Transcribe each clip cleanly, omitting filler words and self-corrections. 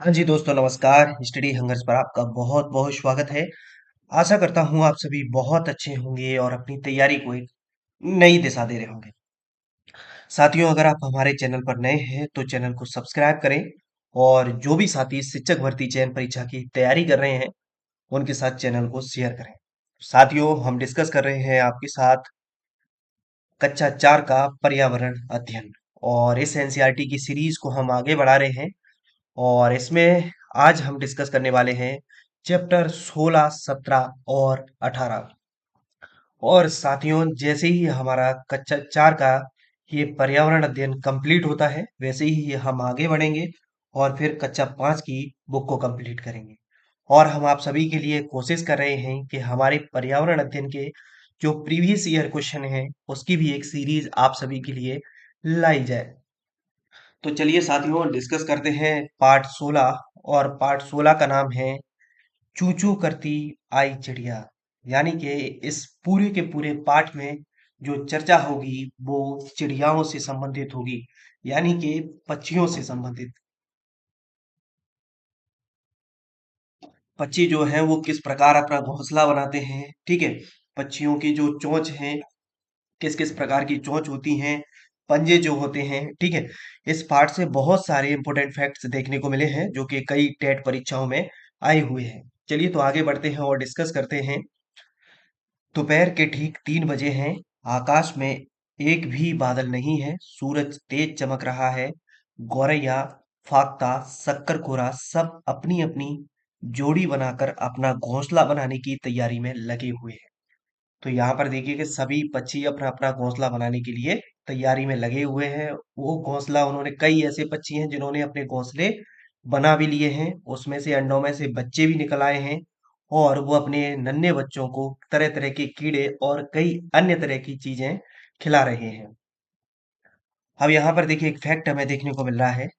हाँ जी दोस्तों, नमस्कार। स्टडी हंगर्स पर आपका बहुत बहुत स्वागत है। आशा करता हूँ आप सभी बहुत अच्छे होंगे और अपनी तैयारी को एक नई दिशा दे रहे होंगे। साथियों, अगर आप हमारे चैनल पर नए हैं तो चैनल को सब्सक्राइब करें और जो भी साथी शिक्षक भर्ती चयन परीक्षा की तैयारी कर रहे हैं उनके साथ चैनल को शेयर करें। साथियों, हम डिस्कस कर रहे हैं आपके साथ कक्षा 4 का पर्यावरण अध्ययन और इस एनसीईआरटी की सीरीज को हम आगे बढ़ा रहे हैं। और इसमें आज हम डिस्कस करने वाले हैं चैप्टर 16, 17 और 18। और साथियों, जैसे ही हमारा कक्षा 4 का ये पर्यावरण अध्ययन कंप्लीट होता है वैसे ही हम आगे बढ़ेंगे और फिर कक्षा 5 की बुक को कंप्लीट करेंगे। और हम आप सभी के लिए कोशिश कर रहे हैं कि हमारे पर्यावरण अध्ययन के जो प्रीवियस ईयर क्वेश्चन हैं उसकी भी एक सीरीज आप सभी के लिए लाई जाए। तो चलिए साथियों, डिस्कस करते हैं पार्ट 16। और पार्ट 16 का नाम है चू चू करती आई चिड़िया। यानी कि इस पूरे के पूरे पार्ट में जो चर्चा होगी वो चिड़ियाओं से संबंधित होगी, यानी कि पक्षियों से संबंधित। पक्षी जो है वो किस प्रकार अपना घोंसला बनाते हैं, ठीक है। पक्षियों की जो चोंच है, किस किस प्रकार की चोंच होती हैं, पंजे जो होते हैं, ठीक है। इस पार्ट से बहुत सारे इंपॉर्टेंट फैक्ट्स देखने को मिले हैं जो कि कई टेट परीक्षाओं में आए हुए हैं। चलिए तो आगे बढ़ते हैं और डिस्कस करते हैं। दोपहर के ठीक 3 बजे हैं। आकाश में एक भी बादल नहीं है। सूरज तेज चमक रहा है। गौरैया, फाख्ता, शक्करखोरा सब अपनी अपनी जोड़ी बनाकर अपना घोंसला बनाने की तैयारी में लगे हुए हैं। तो यहाँ पर देखिए कि सभी पक्षी अपना अपना घोंसला बनाने के लिए तैयारी में लगे हुए हैं। वो घोंसला उन्होंने, कई ऐसे पक्षी हैं जिन्होंने अपने घोंसले बना भी लिए हैं, उसमें से अंडों में से बच्चे भी निकल आए हैं। और वो अपने नन्हे बच्चों को तरह तरह के कीड़े और कई अन्य तरह की चीजें खिला रहे हैं। अब यहाँ पर देखिए एक फैक्ट हमें देखने को मिल रहा है।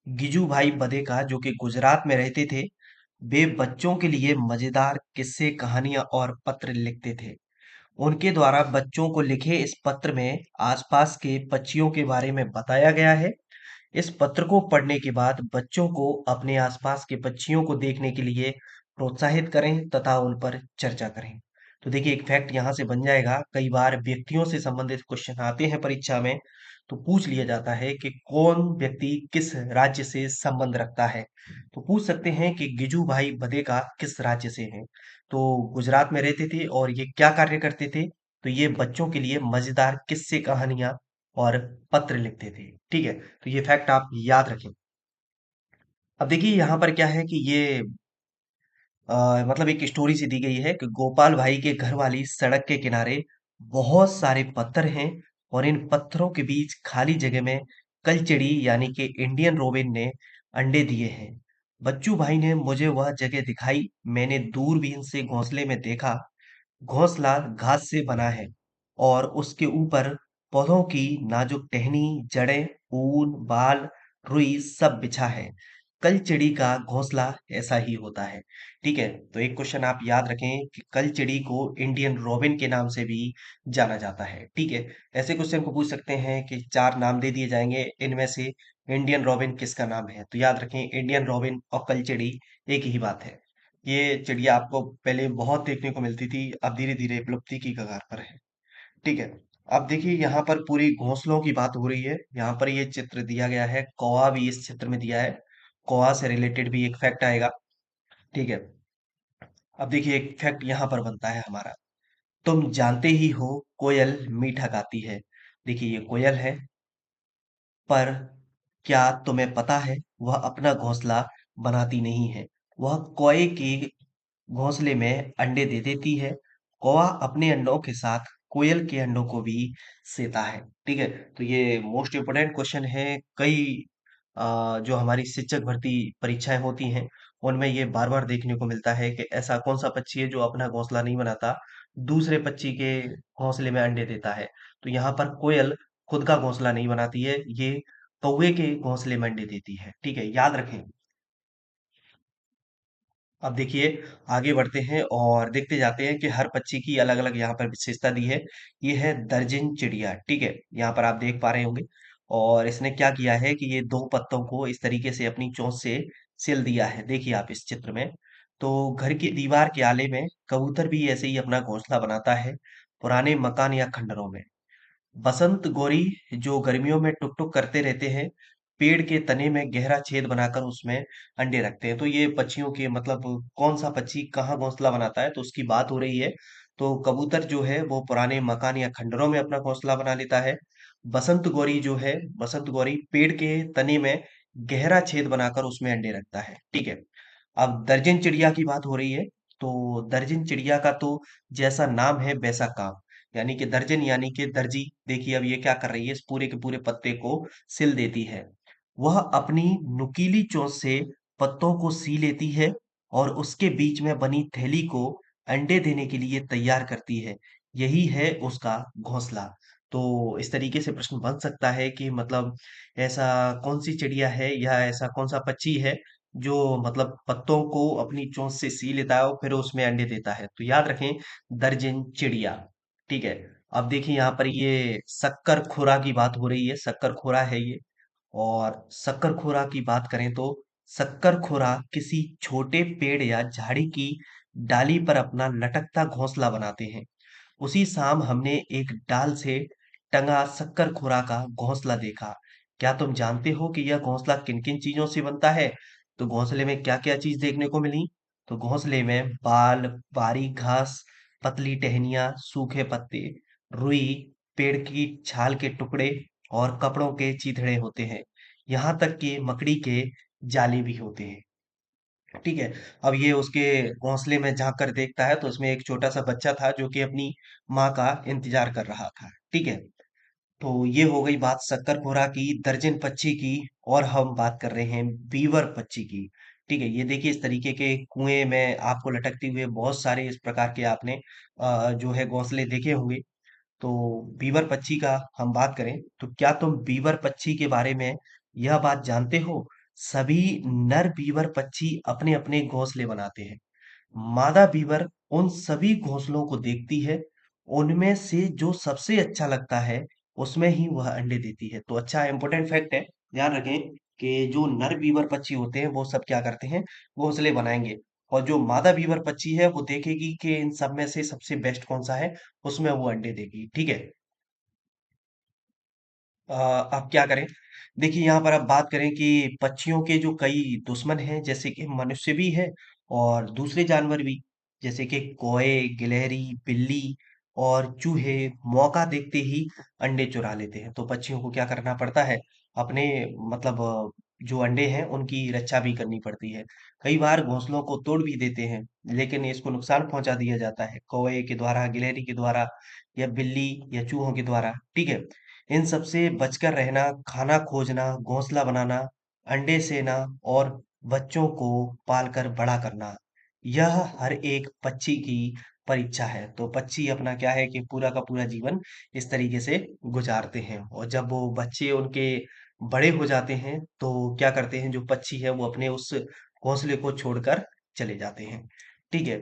गिजू भाई बदेका जो कि गुजरात में रहते थे, वे बच्चों के लिए मजेदार किस्से, कहानियां और पत्र लिखते थे। उनके द्वारा बच्चों को लिखे इस पत्र में आसपास के पक्षियों के बारे में बताया गया है। इस पत्र को पढ़ने के बाद बच्चों को अपने आसपास के पक्षियों को देखने के लिए प्रोत्साहित करें तथा उन पर चर्चा करें। तो देखिए एक फैक्ट यहाँ से बन जाएगा। कई बार व्यक्तियों से संबंधित क्वेश्चन आते हैं परीक्षा में, तो पूछ लिया जाता है कि कौन व्यक्ति किस राज्य से संबंध रखता है। तो पूछ सकते हैं कि गिजू भाई बदेका किस राज्य से हैं। तो गुजरात में रहते थे और ये क्या कार्य करते थे, तो ये बच्चों के लिए मजेदार किस्से, कहानियां और पत्र लिखते थे, ठीक है। तो ये फैक्ट आप याद रखें। अब देखिए यहाँ पर क्या है कि ये मतलब एक स्टोरी सी दी गई है कि गोपाल भाई के घर वाली सड़क के किनारे बहुत सारे पत्थर हैं और इन पत्थरों के बीच खाली जगह में कलचड़ी यानी कि इंडियन रोबिन ने अंडे दिए हैं। बच्चू भाई ने मुझे वह जगह दिखाई। मैंने दूरबीन से घोंसले में देखा। घोंसला घास से बना है और उसके ऊपर पौधों की नाजुक टहनी, जड़ें, ऊन, बाल, रुई सब बिछा है। कलचिड़ी का घोंसला ऐसा ही होता है। ठीक है, तो एक क्वेश्चन आप याद रखें कि कलचिड़ी को इंडियन रॉबिन के नाम से भी जाना जाता है। ठीक है, ऐसे क्वेश्चन को पूछ सकते हैं कि चार नाम दे दिए जाएंगे, इनमें से इंडियन रॉबिन किसका नाम है। तो याद रखें, इंडियन रॉबिन और कलचिड़ी एक ही बात है। ये चिड़िया आपको पहले बहुत देखने को मिलती थी, अब धीरे धीरे विलुप्ति की कगार पर है। ठीक है। अब देखिए यहाँ पर पूरी घोंसलों की बात हो रही है। यहाँ पर ये चित्र दिया गया है, कौवा भी इस चित्र में दिया है। कौवा से रिलेटेड भी एक फैक्ट आएगा। ठीक है। अब देखिए एक फैक्ट यहाँ पर बनता है हमारा। तुम जानते ही हो कोयल मीठा गाती है। देखिए ये कोयल है, पर क्या तुम्हें पता है वह अपना घोंसला बनाती नहीं है। वह कोए के घोंसले में अंडे दे देती है। कौवा अपने अंडों के साथ कोयल के अंडों को भी सेता है। ठीक है, तो ये मोस्ट इम्पोर्टेंट क्वेश्चन है। कई जो हमारी शिक्षक भर्ती परीक्षाएं होती हैं उनमें ये बार बार देखने को मिलता है कि ऐसा कौन सा पक्षी है जो अपना घोंसला नहीं बनाता, दूसरे पक्षी के घोंसले में अंडे देता है। तो यहाँ पर कोयल खुद का घोंसला नहीं बनाती है, ये कौवे के घोंसले में अंडे देती है। ठीक है, याद रखें। अब देखिए आगे बढ़ते हैं और देखते जाते हैं कि हर पक्षी की अलग अलग यहाँ पर विशेषता दी है। ये है दर्जन चिड़िया, ठीक है। यहाँ पर आप देख पा रहे होंगे। और इसने क्या किया है कि ये दो पत्तों को इस तरीके से अपनी चोंच से सिल दिया है। देखिए आप इस चित्र में, तो घर की दीवार के आले में कबूतर भी ऐसे ही अपना घोंसला बनाता है, पुराने मकान या खंडरों में। बसंत गोरी जो गर्मियों में टुक टुक करते रहते हैं, पेड़ के तने में गहरा छेद बनाकर उसमें अंडे रखते हैं। तो ये पक्षियों के मतलब कौन सा पक्षी कहाँ घोंसला बनाता है, तो उसकी बात हो रही है। तो कबूतर जो है वो पुराने मकान या खंडरों में अपना घोंसला बना लेता है। बसंत गौरी जो है, बसंत गौरी पेड़ के तने में गहरा छेद बनाकर उसमें अंडे रखता है। ठीक है। अब दर्जन चिड़िया की बात हो रही है, तो दर्जन चिड़िया का तो जैसा नाम है वैसा काम, यानी कि दर्जन यानी कि दर्जी। देखिए अब ये क्या कर रही है, इस पूरे के पूरे पत्ते को सिल देती है। वह अपनी नुकीली चोंच से पत्तों को सी लेती है और उसके बीच में बनी थैली को अंडे देने के लिए तैयार करती है। यही है उसका घोंसला। तो इस तरीके से प्रश्न बन सकता है कि मतलब ऐसा कौन सी चिड़िया है या ऐसा कौन सा पक्षी है जो मतलब पत्तों को अपनी चोंच से सी लेता है और फिर उसमें अंडे देता है। तो याद रखें, दर्जन चिड़िया। ठीक है। अब देखिए यहाँ पर ये शक्कर खोरा की बात हो रही है, शक्कर खोरा है ये। और शक्कर खोरा की बात करें तो शक्कर खोरा किसी छोटे पेड़ या झाड़ी की डाली पर अपना लटकता घोंसला बनाते हैं। उसी शाम हमने एक डाल से टंगा शक्कर खुरा का घोंसला देखा। क्या तुम जानते हो कि यह घोंसला किन किन चीजों से बनता है? तो घोंसले में क्या क्या चीज देखने को मिली? तो घोंसले में बाल, बारीक घास, पतली टहनियां, सूखे पत्ते, रुई, पेड़ की छाल के टुकड़े और कपड़ों के चीथड़े होते हैं। यहाँ तक कि मकड़ी के जाले भी होते हैं। ठीक है। अब ये उसके घोंसले में झांक कर देखता है, तो उसमें एक छोटा सा बच्चा था जो कि अपनी माँ का इंतजार कर रहा था। ठीक है। तो ये हो गई बात शक्करखोरा की, दर्जन पक्षी की। और हम बात कर रहे हैं बीवर पक्षी की। ठीक है। ये देखिए इस तरीके के कुएं में आपको लटकते हुए बहुत सारे इस प्रकार के आपने जो है घोंसले देखे होंगे। तो बीवर पक्षी का हम बात करें तो क्या तुम बीवर पक्षी के बारे में यह बात जानते हो? सभी नर बीवर पक्षी अपने अपने घोंसले बनाते हैं। मादा बीवर उन सभी घोंसलों को देखती है, उनमें से जो सबसे अच्छा लगता है उसमें ही वह अंडे देती है। तो अच्छा इंपॉर्टेंट फैक्ट है, ध्यान रखें कि जो नर बीवर पक्षी होते हैं वो सब क्या करते हैं, घोंसले बनाएंगे। और जो मादा बीवर पक्षी है वो देखेगी कि इन सब में से सबसे बेस्ट कौन सा है, उसमें वो अंडे देगी। ठीक है। अब क्या करें? देखिए यहाँ पर अब बात करें कि पक्षियों के जो कई दुश्मन हैं, जैसे कि मनुष्य भी है और दूसरे जानवर भी, जैसे कि कोए, गिलहरी, बिल्ली और चूहे मौका देखते ही अंडे चुरा लेते हैं। तो पक्षियों को क्या करना पड़ता है, अपने मतलब जो अंडे हैं उनकी रक्षा भी करनी पड़ती है। कई बार घोंसलों को तोड़ भी देते हैं, लेकिन इसको नुकसान पहुंचा दिया जाता है कौवे के द्वारा, गिलहरी के द्वारा या बिल्ली या चूहों के द्वारा। ठीक है। इन सब से बचकर रहना, खाना खोजना, घोंसला बनाना, अंडे सेना और बच्चों को पालकर बड़ा करना, यह हर एक पक्षी की परीक्षा है। तो पक्षी अपना क्या है कि पूरा का पूरा जीवन इस तरीके से गुजारते हैं। और जब वो बच्चे उनके बड़े हो जाते हैं तो क्या करते हैं, जो पक्षी है वो अपने उस घोंसले को छोड़कर चले जाते हैं। ठीक है।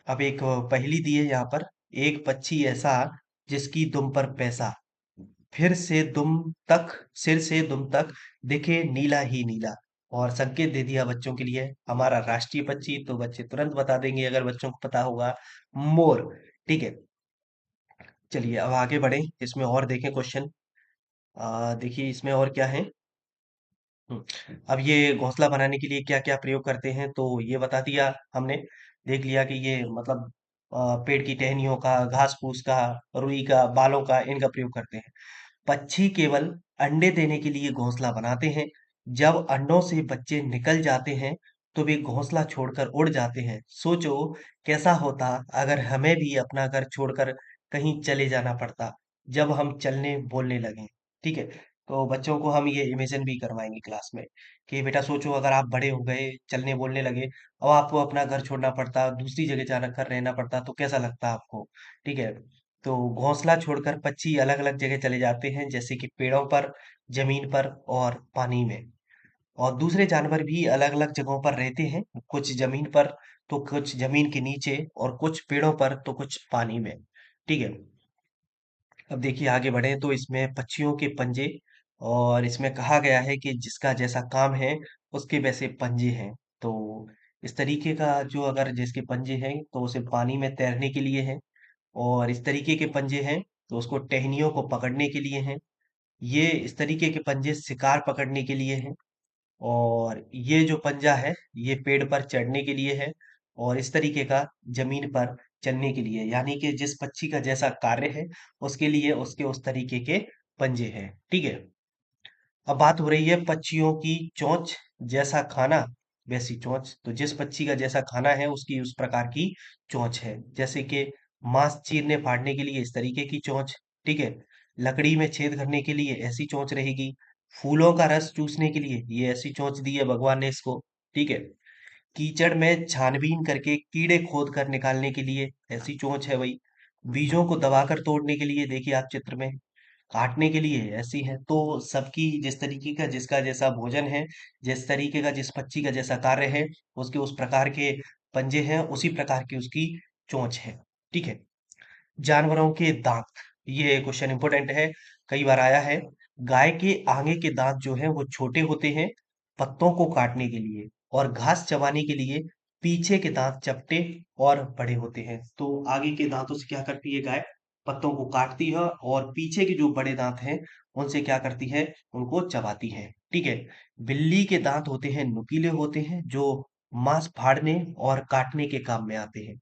अब एक पहेली दी है यहाँ पर, एक पक्षी ऐसा जिसकी दुम पर पैसा, फिर से दुम तक सिर से दुम तक दिखे नीला ही नीला। और संकेत दे दिया बच्चों के लिए हमारा राष्ट्रीय पक्षी, तो बच्चे तुरंत बता देंगे अगर बच्चों को पता होगा, मोर। ठीक है। चलिए अब आगे बढ़े, इसमें और देखें क्वेश्चन। देखिए इसमें और क्या है। अब ये घोंसला बनाने के लिए क्या क्या प्रयोग करते हैं, तो ये बता दिया हमने। देख लिया कि ये मतलब पेड़ की टहनियों का, घास फूस का, रुई का, बालों का, इनका प्रयोग करते हैं। पक्षी केवल अंडे देने के लिए घोंसला बनाते हैं। जब अंडों से बच्चे निकल जाते हैं तो वे घोंसला छोड़कर उड़ जाते हैं। सोचो कैसा होता अगर हमें भी अपना घर छोड़कर कहीं चले जाना पड़ता जब हम चलने बोलने लगे। ठीक है। तो बच्चों को हम ये इमेजिन भी करवाएंगे क्लास में कि बेटा सोचो अगर आप बड़े हो गए, चलने बोलने लगे, अब आपको अपना घर छोड़ना पड़ता, दूसरी जगह जाना कर रहना पड़ता, तो कैसा लगता आपको? ठीक है। तो घोंसला छोड़कर पक्षी अलग-अलग जगह चले जाते हैं, जैसे कि पेड़ों पर, जमीन पर और पानी में। और दूसरे जानवर भी अलग-अलग जगहों पर रहते हैं, कुछ जमीन पर, तो कुछ जमीन के नीचे और कुछ पेड़ों पर, तो कुछ पानी में। ठीक है। अब देखिए आगे बढ़े तो इसमें पक्षियों के पंजे, और इसमें कहा गया है कि जिसका जैसा काम है उसके वैसे पंजे हैं। तो इस तरीके का जो अगर जिसके पंजे हैं तो उसे पानी में तैरने के लिए है, और इस तरीके के पंजे हैं तो उसको टहनियों को पकड़ने के लिए हैं। ये इस तरीके के पंजे शिकार पकड़ने के लिए हैं। और ये जो पंजा है ये पेड़ पर चढ़ने के लिए है, और इस तरीके का जमीन पर चलने के लिए, यानी कि जिस पक्षी का जैसा कार्य है उसके लिए उसके उस तरीके के पंजे हैं। ठीक है। अब बात हो रही है पक्षियों की चोंच जैसा खाना वैसी चोंच। तो जिस पक्षी का जैसा खाना है उसकी उस प्रकार की चोंच है। जैसे कि मांस चीरने फाड़ने के लिए इस तरीके की चोंच। ठीक है। लकड़ी में छेद करने के लिए ऐसी चोंच रहेगी। फूलों का रस चूसने के लिए ये ऐसी चोंच दी है भगवान ने इसको। ठीक है। कीचड़ में छानबीन करके कीड़े खोद कर निकालने के लिए ऐसी चोंच है भाई। बीजों को दबाकर तोड़ने के लिए देखिए आप चित्र में, काटने के लिए ऐसी है। तो सबकी जिस तरीके का जिसका जैसा भोजन है, जिस तरीके का जिस पक्षी का जैसा कार्य है, उसके उस प्रकार के पंजे हैं, उसी प्रकार की उसकी चोंच है। ठीक है। जानवरों के दांत, ये क्वेश्चन इंपॉर्टेंट है, कई बार आया है। गाय के आगे के दांत जो है वो छोटे होते हैं पत्तों को काटने के लिए, और घास चबाने के लिए पीछे के दांत चपटे और बड़े होते हैं। तो आगे के दांतों से क्या करती है गाय, पत्तों को काटती है, और पीछे के जो बड़े दांत हैं उनसे क्या करती है, उनको चबाती है। ठीक है। बिल्ली के दांत होते हैं नुकीले होते हैं, जो मांस फाड़ने और काटने के काम में आते हैं।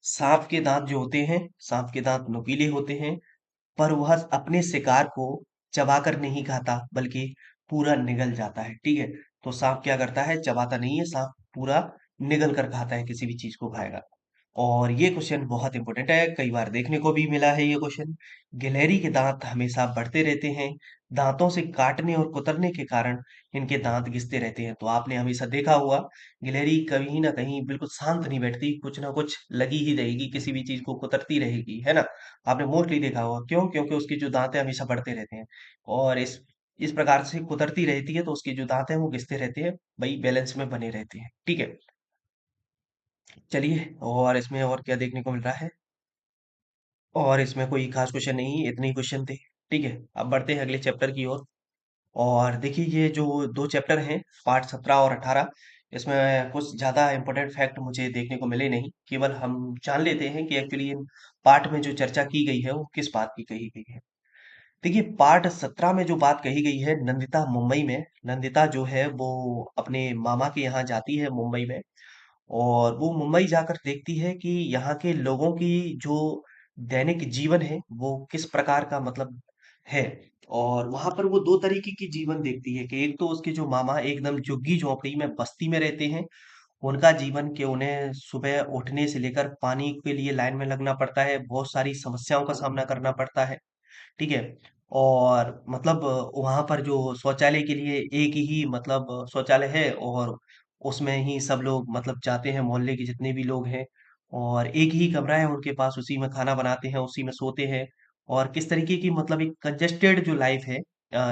सांप के दांत जो होते हैं, सांप के दांत नुकीले होते हैं, पर वह अपने शिकार को चबाकर नहीं खाता बल्कि पूरा निगल जाता है। ठीक है। तो सांप क्या करता है, चबाता नहीं है, सांप पूरा निगल कर खाता है, किसी भी चीज को खाएगा। और ये क्वेश्चन बहुत इंपॉर्टेंट है, कई बार देखने को भी मिला है ये क्वेश्चन। गिलहरी के दांत हमेशा बढ़ते रहते हैं। दांतों से काटने और कुतरने के कारण इनके दांत घिसते रहते हैं। तो आपने हमेशा देखा होगा, गिलहरी कहीं ना कहीं बिल्कुल शांत नहीं बैठती, कुछ ना कुछ लगी ही रहेगी, किसी भी चीज को कुतरती रहेगी, है ना। आपने मोस्टली देखा होगा, क्यों, क्योंकि उसके जो दांत है हमेशा बढ़ते रहते हैं, और इस प्रकार से कुतरती रहती है तो उसके जो दांत हैं वो घिसते रहते हैं, भाई बैलेंस में बने रहते हैं। ठीक है। चलिए, और इसमें और क्या देखने को मिल रहा है, और इसमें कोई खास क्वेश्चन नहीं, इतने ही क्वेश्चन थे। ठीक है। अब बढ़ते हैं अगले चैप्टर की ओर। और देखिए ये जो दो चैप्टर हैं, पार्ट 17 और 18, इसमें कुछ ज्यादा इंपॉर्टेंट फैक्ट मुझे देखने को मिले नहीं, केवल हम जान लेते हैं कि एक्चुअली इन पार्ट में जो चर्चा की गई है वो किस बात की कही गई है। देखिए पार्ट 17 में जो बात कही गई है, नंदिता मुंबई में, नंदिता जो है वो अपने मामा के यहाँ जाती है मुंबई में, और वो मुंबई जाकर देखती है कि यहाँ के लोगों की जो दैनिक जीवन है वो किस प्रकार का मतलब है। और वहां पर वो दो तरीके की जीवन देखती है, कि एक तो उसके जो मामा एकदम झुग्गी झोपड़ी में बस्ती में रहते हैं, उनका जीवन के उन्हें सुबह उठने से लेकर पानी के लिए लाइन में लगना पड़ता है, बहुत सारी समस्याओं का सामना करना पड़ता है। ठीक है। और मतलब वहां पर जो शौचालय के लिए एक ही मतलब शौचालय है, और उसमें ही सब लोग मतलब जाते हैं, मोहल्ले के जितने भी लोग हैं, और एक ही कमरा है उनके पास, उसी में खाना बनाते हैं, उसी में सोते हैं। और किस तरीके की मतलब एक कंजेस्टेड जो लाइफ है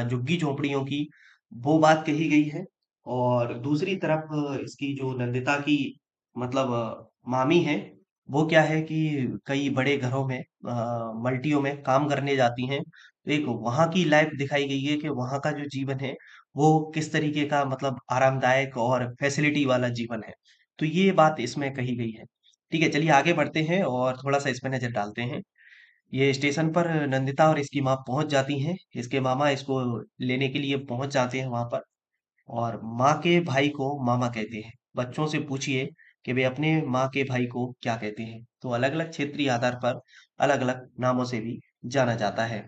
झुग्गी झोपड़ियों की, वो बात कही गई है। और दूसरी तरफ इसकी जो नंदिता की मतलब मामी है, वो क्या है कि कई बड़े घरों में मल्टियों में काम करने जाती हैं। तो एक वहाँ की लाइफ दिखाई गई है कि वहाँ का जो जीवन है वो किस तरीके का मतलब आरामदायक और फैसिलिटी वाला जीवन है। तो ये बात इसमें कही गई है। ठीक है, चलिए आगे बढ़ते हैं और थोड़ा सा इसमें नजर डालते हैं। ये स्टेशन पर नंदिता और इसकी माँ पहुंच जाती हैं, इसके मामा इसको लेने के लिए पहुंच जाते हैं वहां पर। और माँ के भाई को मामा कहते हैं। बच्चों से पूछिए कि वे अपने माँ के भाई को क्या कहते हैं। तो अलग अलग क्षेत्रीय आधार पर अलग अलग नामों से भी जाना जाता है।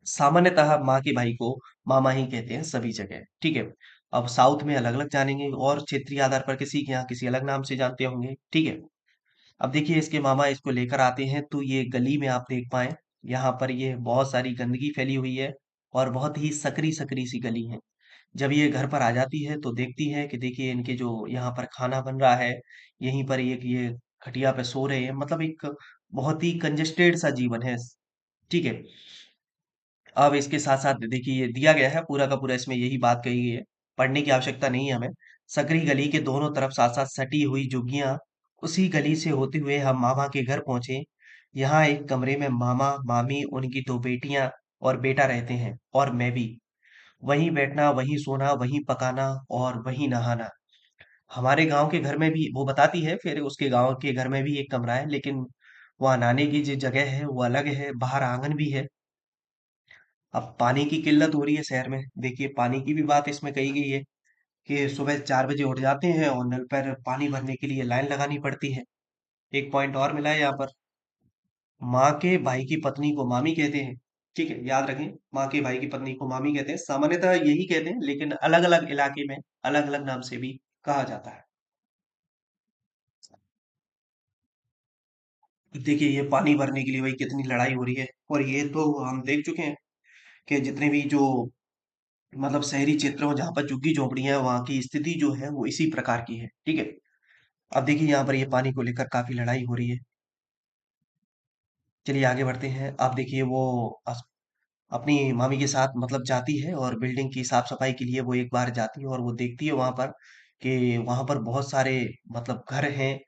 सामान्यतः माँ के भाई को मामा ही कहते हैं सभी जगह। ठीक है। अब साउथ में अलग अलग जानेंगे, और क्षेत्रीय आधार पर किसी के यहाँ किसी अलग नाम से जानते होंगे। ठीक है। अब देखिए इसके मामा इसको लेकर आते हैं, तो ये गली में आप देख पाए, यहाँ पर ये बहुत सारी गंदगी फैली हुई है, और बहुत ही सकरी सकरी सी गली है। जब ये घर पर आ जाती है तो देखती है कि देखिए इनके जो यहाँ पर खाना बन रहा है, यहीं पर एक ये खटिया पे सो रहे हैं, मतलब एक बहुत ही कंजेस्टेड सा जीवन है। ठीक है। अब इसके साथ साथ देखिए ये दिया गया है पूरा का पूरा, इसमें यही बात कही गई है, पढ़ने की आवश्यकता नहीं है हमें। सकरी गली के दोनों तरफ साथ साथ सटी हुई झुग्गियां, उसी गली से होते हुए हम मामा के घर पहुंचे। यहाँ एक कमरे में मामा मामी, उनकी दो बेटियां और बेटा रहते हैं, और मैं भी। वहीं बैठना, वहीं सोना, वहीं पकाना और वहीं नहाना। हमारे गांव के घर में भी वो बताती है, फिर उसके गांव के घर में भी एक कमरा है, लेकिन वहाँ नहाने की जो जगह है वो अलग है, बाहर आंगन भी है। अब पानी की किल्लत हो रही है शहर में, देखिए पानी की भी बात इसमें कही गई है कि सुबह 4 बजे उठ जाते हैं और नल पर पानी भरने के लिए लाइन लगानी पड़ती है। एक पॉइंट और मिला है यहाँ पर, माँ के भाई की पत्नी को मामी कहते हैं। ठीक है, याद रखें, माँ के भाई की पत्नी को मामी कहते हैं, सामान्यतः यही कहते हैं, लेकिन अलग अलग इलाके में अलग अलग नाम से भी कहा जाता है। देखिए ये पानी भरने के लिए भाई कितनी लड़ाई हो रही है, और ये तो हम देख चुके हैं कि जितने भी जो मतलब शहरी क्षेत्र में जहाँ पर झुग्गी झोपड़ियां हैं, वहाँ की स्थिति जो है वो इसी प्रकार की है। ठीक है, अब देखिए यहाँ पर ये पानी को लेकर काफी लड़ाई हो रही है। चलिए आगे बढ़ते हैं। आप देखिए वो अपनी मामी के साथ मतलब जाती है और बिल्डिंग की साफ सफाई के लिए वो एक बार जाती है, और वो देखती है वहां पर कि वहां पर बहुत सारे मतलब घर हैं,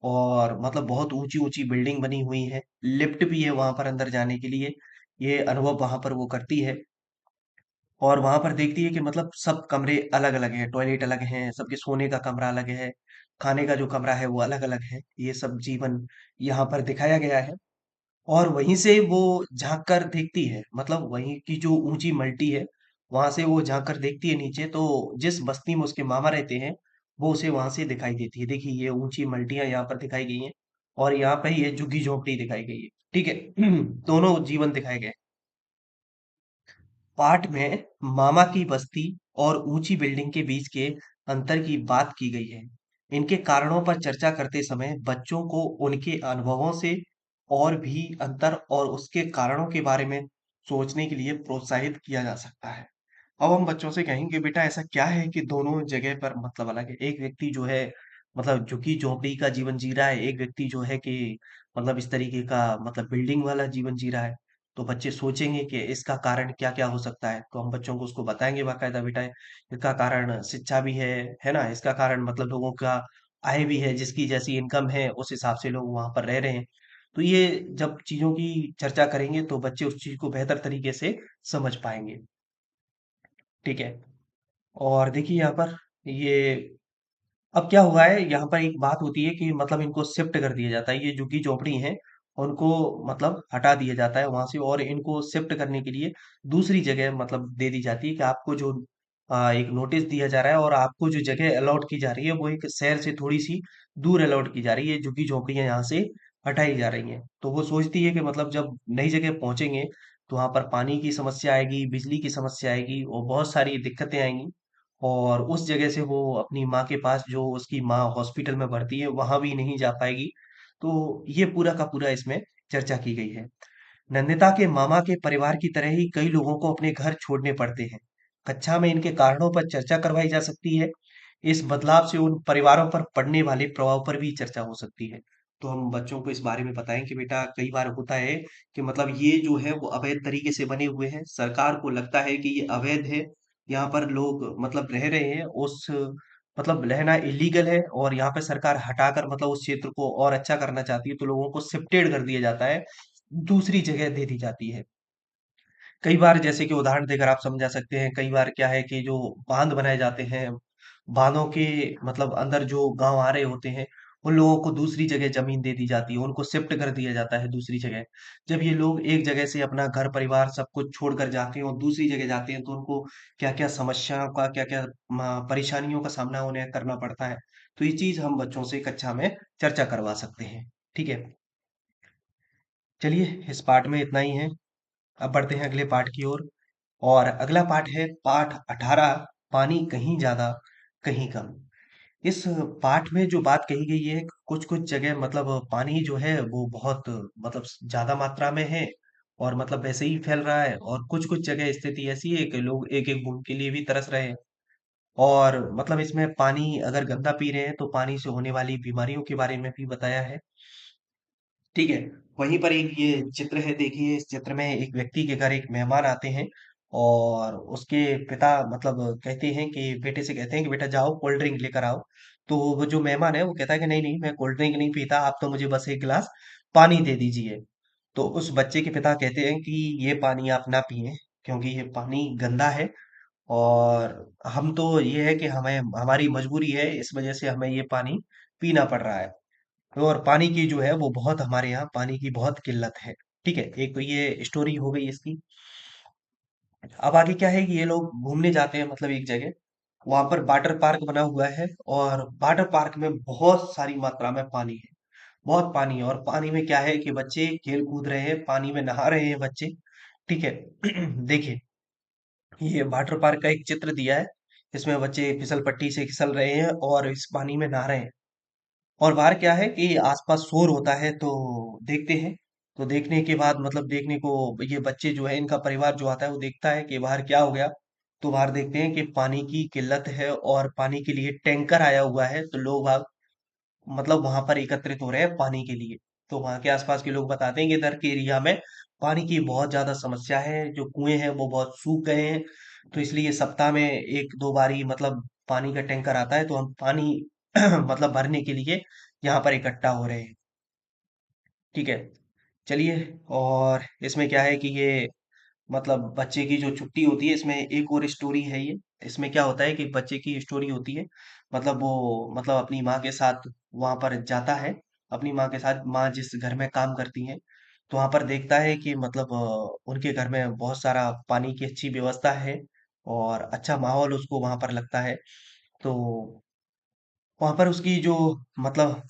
और मतलब बहुत ऊंची ऊंची बिल्डिंग बनी हुई है, लिफ्ट भी है वहां पर अंदर जाने के लिए। ये अनुभव वहां पर वो करती है, और वहां पर देखती है कि मतलब सब कमरे अलग अलग हैं, टॉयलेट अलग हैं, सबके सोने का कमरा अलग है, खाने का जो कमरा है वो अलग अलग है। ये सब जीवन यहाँ पर दिखाया गया है। और वहीं से वो झाँक कर देखती है, मतलब वहीं की जो ऊंची मल्टी है, वहां से वो झाँक कर देखती है नीचे, तो जिस बस्ती में उसके मामा रहते हैं वो उसे वहां से दिखाई देती है। देखिए ये ऊंची मल्टियां यहाँ पर दिखाई गई हैं, और यहाँ पे ये झुग्गी झोपड़ी दिखाई गई है। ठीक है, दोनों जीवन दिखाए गए। पाठ में मामा की बस्ती और ऊंची बिल्डिंग के बीच के अंतर की बात की गई है। इनके कारणों पर चर्चा करते समय बच्चों को उनके अनुभवों से और भी अंतर और उसके कारणों के बारे में सोचने के लिए प्रोत्साहित किया जा सकता है। अब हम बच्चों से कहेंगे बेटा ऐसा क्या है कि दोनों जगह पर मतलब अलग है। एक व्यक्ति जो है मतलब झुग्गी झोपड़ी का जीवन जी रहा है, एक व्यक्ति जो है कि मतलब इस तरीके का मतलब बिल्डिंग वाला जीवन जी रहा है। तो बच्चे सोचेंगे कि इसका कारण क्या-क्या हो सकता है, तो हम बच्चों को उसको बताएँगे बाकायदा, बेटा इसका कारण शिक्षा भी है ना? इसका कारण मतलब लोगों का आय भी है, जिसकी जैसी इनकम है उस हिसाब से लोग वहाँ पर रह रहे हैं। तो ये जब चीज़ों की चर्चा करेंगे तो बच्चे उस चीज़ को बेहतर तरीके से समझ पाएँगे। ठीक है? और देखिए यहाँ पर ये अब क्या हुआ है, यहाँ पर एक बात होती है कि मतलब इनको शिफ्ट कर दिया जाता है। ये झुग्गी-झोपड़ी हैं, उनको मतलब हटा दिया जाता है वहाँ से, और इनको शिफ्ट करने के लिए दूसरी जगह मतलब दे दी जाती है कि आपको जो एक नोटिस दिया जा रहा है, और आपको जो जगह अलॉट की जा रही है वो एक शहर से थोड़ी-सी दूर अलॉट की जा रही है। झुग्गी-झोपड़ियाँ यहाँ से हटाई जा रही हैं। तो वो सोचती है कि मतलब जब नई जगह पहुँचेंगे, तो वहाँ पर पानी की समस्या आएगी, बिजली की समस्या आएगी और बहुत सारी दिक्कतें आएँगी। और उस जगह से वो अपनी माँ के पास, जो उसकी माँ हॉस्पिटल में भर्ती है, वहां भी नहीं जा पाएगी। तो ये पूरा का पूरा इसमें चर्चा की गई है। नंदिता के मामा के परिवार की तरह ही कई लोगों को अपने घर छोड़ने पड़ते हैं। कक्षा में इनके कारणों पर चर्चा करवाई जा सकती है। इस बदलाव से उन परिवारों पर पड़ने वाले प्रभाव पर भी चर्चा हो सकती है। तो हम बच्चों को इस बारे में बताएं कि बेटा कई बार होता है कि मतलब ये जो है वो अवैध तरीके से बने हुए हैं, सरकार को लगता है कि ये अवैध है, यहाँ पर लोग मतलब रह रहे हैं, उस मतलब रहना इलीगल है, और यहाँ पे सरकार हटाकर मतलब उस क्षेत्र को और अच्छा करना चाहती है, तो लोगों को शिफ्टेड कर दिया जाता है, दूसरी जगह दे दी जाती है। कई बार जैसे कि उदाहरण देकर आप समझा सकते हैं, कई बार क्या है कि जो बांध बनाए जाते हैं, बांधों के मतलब अंदर जो गांव आ रहे होते हैं, उन लोगों को दूसरी जगह जमीन दे दी जाती है, उनको शिफ्ट कर दिया जाता है दूसरी जगह। जब ये लोग एक जगह से अपना घर परिवार सब कुछ छोड़कर जाते हैं और दूसरी जगह जाते हैं, तो उनको क्या क्या समस्याओं का, क्या क्या परेशानियों का सामना उन्हें करना पड़ता है। तो ये चीज हम बच्चों से कक्षा में चर्चा करवा सकते हैं। ठीक है, चलिए इस पाठ में इतना ही है। अब बढ़ते हैं अगले पाठ की ओर, और अगला पाठ है पाठ 18, पानी कहीं ज्यादा कहीं कम। इस पाठ में जो बात कही गई है, कुछ कुछ जगह मतलब पानी जो है वो बहुत मतलब ज्यादा मात्रा में है, और मतलब वैसे ही फैल रहा है, और कुछ कुछ जगह स्थिति ऐसी है कि लोग एक एक बूंद के लिए भी तरस रहे हैं। और मतलब इसमें पानी अगर गंदा पी रहे हैं तो पानी से होने वाली बीमारियों के बारे में भी बताया है। ठीक है, वहीं पर एक ये चित्र है, देखिए इस चित्र में एक व्यक्ति के घर एक मेहमान आते हैं, और उसके पिता मतलब कहते हैं कि बेटे से कहते हैं कि बेटा जाओ कोल्ड ड्रिंक लेकर आओ। तो वो जो मेहमान है वो कहता है कि नहीं नहीं, मैं कोल्ड ड्रिंक नहीं पीता, आप तो मुझे बस एक गिलास पानी दे दीजिए। तो उस बच्चे के पिता कहते हैं कि ये पानी आप ना पिए, क्योंकि ये पानी गंदा है, और हम तो ये है कि हमें हमारी मजबूरी है, इस वजह से हमें ये पानी पीना पड़ रहा है। और पानी की जो है वो बहुत हमारे यहाँ पानी की बहुत किल्लत है। ठीक है, एक तो ये स्टोरी हो गई इसकी। अब आगे क्या है कि ये लोग घूमने जाते हैं मतलब एक जगह, वहां पर वाटर पार्क बना हुआ है, और वाटर पार्क में बहुत सारी मात्रा में पानी है, बहुत पानी है। और पानी में क्या है कि बच्चे खेल कूद रहे हैं, पानी में नहा रहे हैं बच्चे। ठीक है। देखिए, ये वाटर पार्क का एक चित्र दिया है, इसमें बच्चे फिसल पट्टी से फिसल रहे हैं और इस पानी में नहा रहे हैं। और बाहर क्या है कि आसपास शोर होता है, तो देखते हैं। तो देखने के बाद मतलब देखने को ये बच्चे जो है, इनका परिवार जो आता है वो देखता है कि बाहर क्या हो गया। तो बाहर देखते हैं कि पानी की किल्लत है और पानी के लिए टैंकर आया हुआ है, तो लोग बाग मतलब वहां पर एकत्रित हो रहे हैं पानी के लिए। तो वहां के आसपास के लोग बताते हैं कि इधर के एरिया में पानी की बहुत ज्यादा समस्या है, जो कुएं हैं वो बहुत सूख गए हैं। तो इसलिए सप्ताह में एक दो बारी मतलब पानी का टैंकर आता है, तो हम पानी मतलब भरने के लिए यहाँ पर इकट्ठा हो रहे हैं। ठीक है, चलिए। और इसमें क्या है कि ये मतलब बच्चे की जो छुट्टी होती है, इसमें एक और स्टोरी है ये। इसमें क्या होता है कि बच्चे की स्टोरी होती है, मतलब वो मतलब अपनी माँ के साथ वहां पर जाता है, अपनी माँ के साथ, माँ जिस घर में काम करती है। तो वहां पर देखता है कि मतलब उनके घर में बहुत सारा पानी की अच्छी व्यवस्था है, और अच्छा माहौल उसको वहां पर लगता है। तो वहां पर उसकी जो मतलब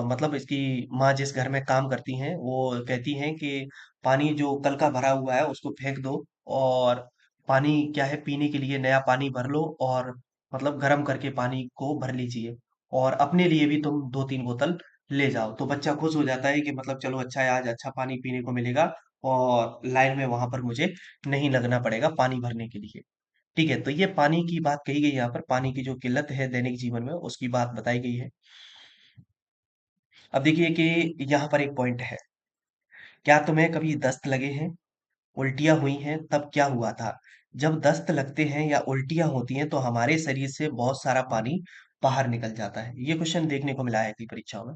मतलब इसकी माँ जिस घर में काम करती हैं, वो कहती हैं कि पानी जो कल का भरा हुआ है उसको फेंक दो, और पानी क्या है, पीने के लिए नया पानी भर लो, और मतलब गर्म करके पानी को भर लीजिए, और अपने लिए भी तुम दो तीन बोतल ले जाओ। तो बच्चा खुश हो जाता है कि मतलब चलो अच्छा है, आज अच्छा पानी पीने को मिलेगा, और लाइन में वहां पर मुझे नहीं लगना पड़ेगा पानी भरने के लिए। ठीक है, तो ये पानी की बात कही गई, यहाँ पर पानी की जो किल्लत है दैनिक जीवन में उसकी बात बताई गई है। अब देखिए कि यहाँ पर एक पॉइंट है, क्या तुम्हें कभी दस्त लगे हैं, उल्टियाँ हुई हैं, तब क्या हुआ था? जब दस्त लगते हैं या उल्टियाँ होती हैं तो हमारे शरीर से बहुत सारा पानी बाहर निकल जाता है। ये क्वेश्चन देखने को मिला है कई परीक्षाओं में।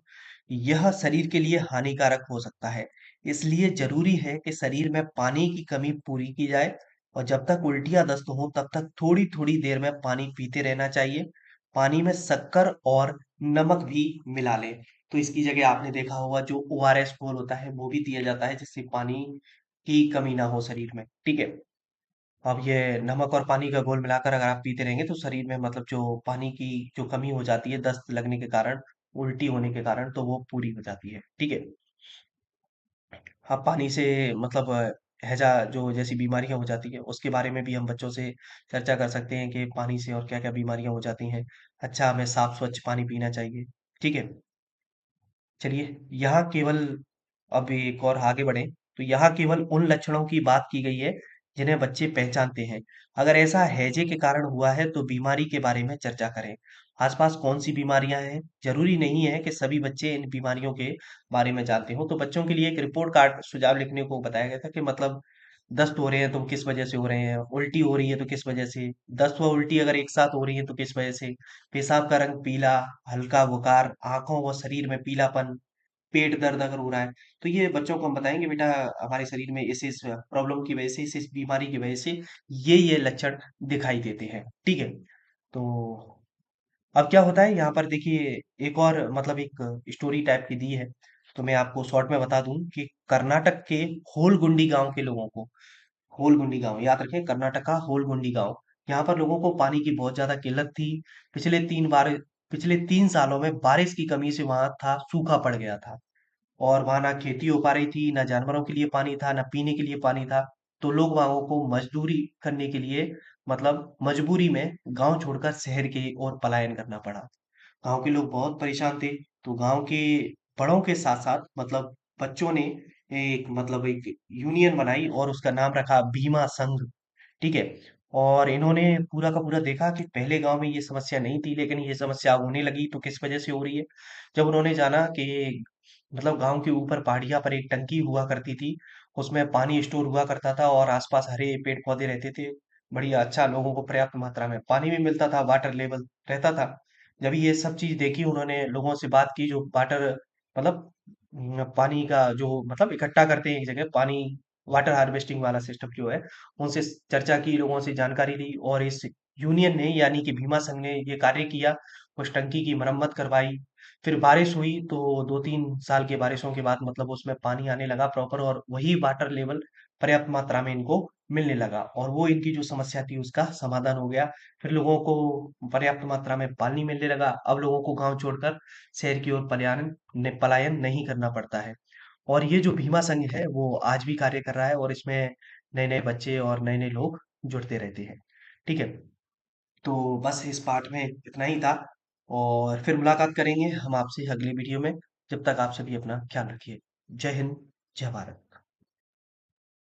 यह शरीर के लिए हानिकारक हो सकता है। इसलिए जरूरी है कि शरीर में पानी की कमी पूरी की जाए, और जब तक उल्टियाँ दस्त हो तब तक थोड़ी थोड़ी देर में पानी पीते रहना चाहिए। पानी में शक्कर और नमक भी मिला लें। तो इसकी जगह आपने देखा होगा जो ओआरएस घोल होता है वो भी दिया जाता है, जिससे पानी की कमी ना हो शरीर में। ठीक है, अब ये नमक और पानी का घोल मिलाकर अगर आप पीते रहेंगे तो शरीर में मतलब जो पानी की जो कमी हो जाती है दस्त लगने के कारण, उल्टी होने के कारण, तो वो पूरी हो जाती है। ठीक है। हाँ, पानी से मतलब हैजा जो जैसी बीमारियां हो जाती है उसके बारे में भी हम बच्चों से चर्चा कर सकते हैं कि पानी से और क्या क्या बीमारियां हो जाती हैं। अच्छा, हमें साफ स्वच्छ पानी पीना चाहिए। ठीक है, चलिए। यहाँ केवल, अब एक और आगे बढ़े, तो यहाँ केवल उन लक्षणों की बात की गई है जिन्हें बच्चे पहचानते हैं। अगर ऐसा हैजे के कारण हुआ है तो बीमारी के बारे में चर्चा करें। आसपास कौन सी बीमारियां हैं, जरूरी नहीं है कि सभी बच्चे इन बीमारियों के बारे में जानते हो। तो बच्चों के लिए एक रिपोर्ट कार्ड सुझाव लिखने को बताया गया था कि मतलब दस्त हो रहे हैं तो किस वजह से हो रहे हैं, उल्टी हो रही है तो किस वजह से, दस्त व उल्टी अगर एक साथ हो रही है तो किस वजह से, पेशाब का रंग पीला, हल्का बुखार, आंखों व शरीर में पीलापन, पेट दर्द अगर हो रहा है, तो ये बच्चों को हम बताएंगे बेटा हमारे शरीर में इस प्रॉब्लम की वजह से, इस बीमारी की वजह से ये लक्षण दिखाई देते हैं। ठीक है। तो अब क्या होता है यहाँ पर देखिए, एक और मतलब एक स्टोरी टाइप की दी है, तो मैं आपको शॉर्ट में बता दूं कि कर्नाटक के होलगुंडी गांव के लोगों को, होलगुंडी गांव याद रखें, कर्नाटक का होलगुंडी गांव, यहाँ पर लोगों को पानी की बहुत ज्यादा किल्लत थी। पिछले 3 बार, पिछले 3 सालों में बारिश की कमी से वहां था सूखा पड़ गया था, और वहां ना खेती हो पा रही थी, ना जानवरों के लिए पानी था, ना पीने के लिए पानी था। तो लोग वहां को मजदूरी करने के लिए मतलब मजबूरी में गांव छोड़कर शहर की ओर पलायन करना पड़ा। गांव के लोग बहुत परेशान थे। तो गांव के बड़ों के साथ साथ मतलब बच्चों ने एक मतलब एक यूनियन बनाई और उसका नाम रखा भीमा संघ। ठीक है। और इन्होंने पूरा का पूरा देखा कि पहले गांव में ये समस्या नहीं थी, लेकिन ये समस्या अब होने लगी, तो किस वजह से हो रही है। जब उन्होंने जाना कि मतलब गांव के ऊपर पहाड़ियां पर एक टंकी हुआ करती थी, उसमें पानी स्टोर हुआ करता था, और आसपास हरे पेड़ पौधे रहते थे, बढ़िया अच्छा, लोगों को पर्याप्त मात्रा में पानी भी मिलता था, वाटर लेवल रहता था। जब ये सब चीज देखी, उन्होंने लोगों से बात की जो वाटर मतलब पानी का जो मतलब इकट्ठा करते हैं एक जगह पानी, वाटर हार्वेस्टिंग वाला सिस्टम जो है, उनसे चर्चा की, लोगों से जानकारी ली और इस यूनियन ने यानी कि भीमा संघ ने ये कार्य किया, उस टंकी की मरम्मत करवाई। फिर बारिश हुई तो 2-3 साल की बारिशों के बाद मतलब उसमें पानी आने लगा प्रॉपर और वही वाटर लेवल पर्याप्त मात्रा में इनको मिलने लगा और वो इनकी जो समस्या थी उसका समाधान हो गया। फिर लोगों को पर्याप्त मात्रा में पानी मिलने लगा। अब लोगों को गाँव छोड़कर शहर की ओर पलायन नहीं करना पड़ता है। और ये जो भीमा संघ है वो आज भी कार्य कर रहा है और इसमें नए-नए बच्चे और नए-नए लोग जुड़ते रहते हैं। ठीक है? तो बस इस पार्ट में इतना ही था और फिर मुलाकात करेंगे हम आपसे अगली वीडियो में। जब तक आप सभी अपना ख्याल रखिए। जय हिंद, जय भारत।